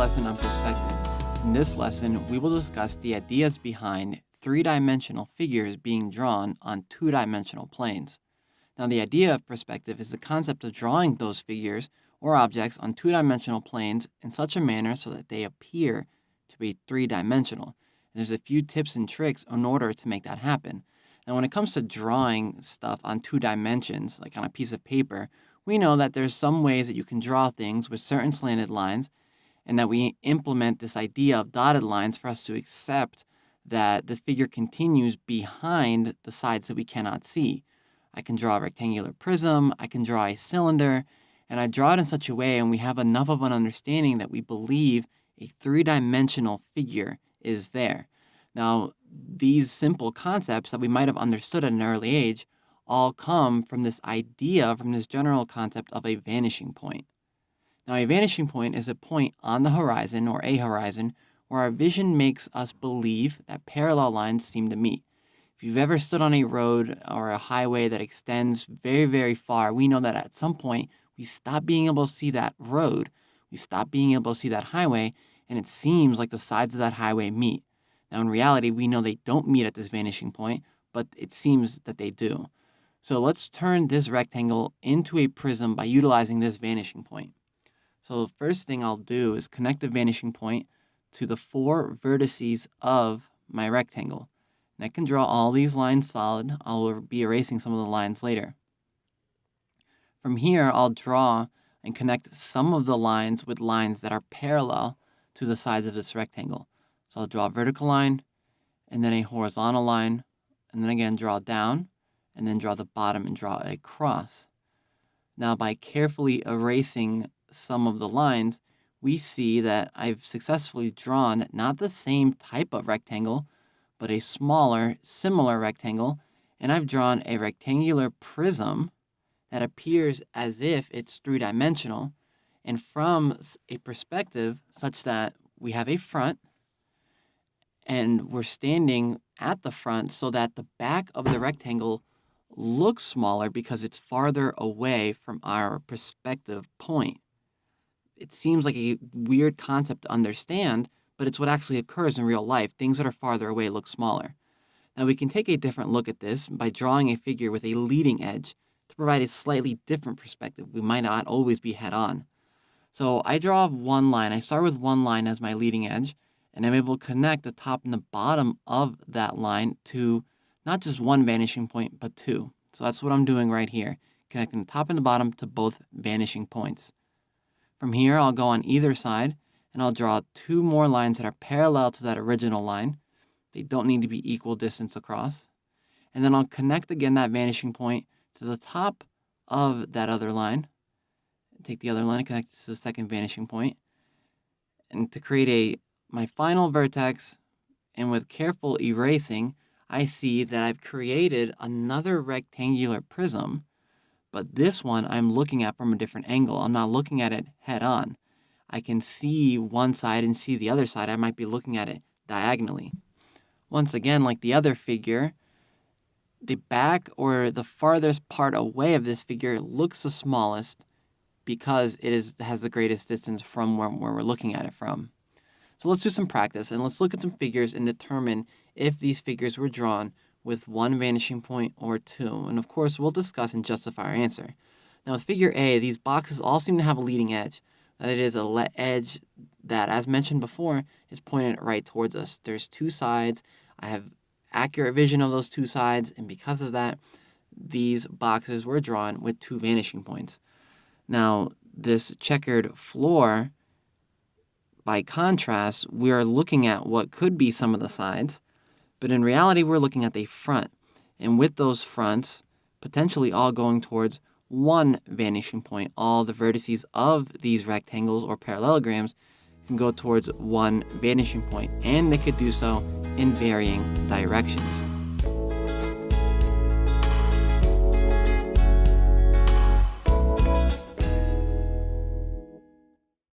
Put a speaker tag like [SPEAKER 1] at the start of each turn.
[SPEAKER 1] lesson on perspective. In this lesson, we will discuss the ideas behind three-dimensional figures being drawn on two-dimensional planes. Now, the idea of perspective is the concept of drawing those figures or objects on two-dimensional planes in such a manner so that they appear to be three-dimensional. And there's a few tips and tricks in order to make that happen. Now, when it comes to drawing stuff on two dimensions, like on a piece of paper, we know that there's some ways that you can draw things with certain slanted lines, and that we implement this idea of dotted lines for us to accept that the figure continues behind the sides that we cannot see. I can draw a rectangular prism, I can draw a cylinder, and I draw it in such a way and we have enough of an understanding that we believe a three-dimensional figure is there. Now, these simple concepts that we might have understood at an early age all come from this idea, from this general concept of a vanishing point. Now, a vanishing point is a point on the horizon or a horizon where our vision makes us believe that parallel lines seem to meet. If you've ever stood on a road or a highway that extends very, very far, we know that at some point we stop being able to see that road, we stop being able to see that highway, and it seems like the sides of that highway meet. Now, in reality, we know they don't meet at this vanishing point, but it seems that they do. So let's turn this rectangle into a prism by utilizing this vanishing point. So the first thing I'll do is connect the vanishing point to the four vertices of my rectangle. And I can draw all these lines solid. I'll be erasing some of the lines later. From here, I'll draw and connect some of the lines with lines that are parallel to the sides of this rectangle. So I'll draw a vertical line, and then a horizontal line, and then again draw down, and then draw the bottom and draw a cross. Now, by carefully erasing some of the lines, we see that I've successfully drawn not the same type of rectangle, but a smaller, similar rectangle, and I've drawn a rectangular prism that appears as if it's three-dimensional, and from a perspective such that we have a front, and we're standing at the front so that the back of the rectangle looks smaller because it's farther away from our perspective point. It seems like a weird concept to understand, but it's what actually occurs in real life. Things that are farther away look smaller. Now, we can take a different look at this by drawing a figure with a leading edge to provide a slightly different perspective. We might not always be head on. So I draw one line. I start with one line as my leading edge, and I'm able to connect the top and the bottom of that line to not just one vanishing point, but two. So that's what I'm doing right here, connecting the top and the bottom to both vanishing points. From here, I'll go on either side, and I'll draw two more lines that are parallel to that original line. They don't need to be equal distance across. And then I'll connect again that vanishing point to the top of that other line. Take the other line and connect it to the second vanishing point. And to create my final vertex, and with careful erasing, I see that I've created another rectangular prism, but this one I'm looking at from a different angle. I'm not looking at it head on. I can see one side and see the other side. I might be looking at it diagonally. Once again, like the other figure, the back or the farthest part away of this figure looks the smallest because has the greatest distance from where we're looking at it from. So let's do some practice and let's look at some figures and determine if these figures were drawn with one vanishing point or two. And of course, we'll discuss and justify our answer. Now with figure A, these boxes all seem to have a leading edge. That it is a edge that, as mentioned before, is pointed right towards us. There's two sides. I have accurate vision of those two sides, and because of that, these boxes were drawn with two vanishing points. Now, this checkered floor, by contrast, we are looking at what could be some of the sides, but in reality, we're looking at the front. And with those fronts, potentially all going towards one vanishing point, all the vertices of these rectangles or parallelograms can go towards one vanishing point, and they could do so in varying directions.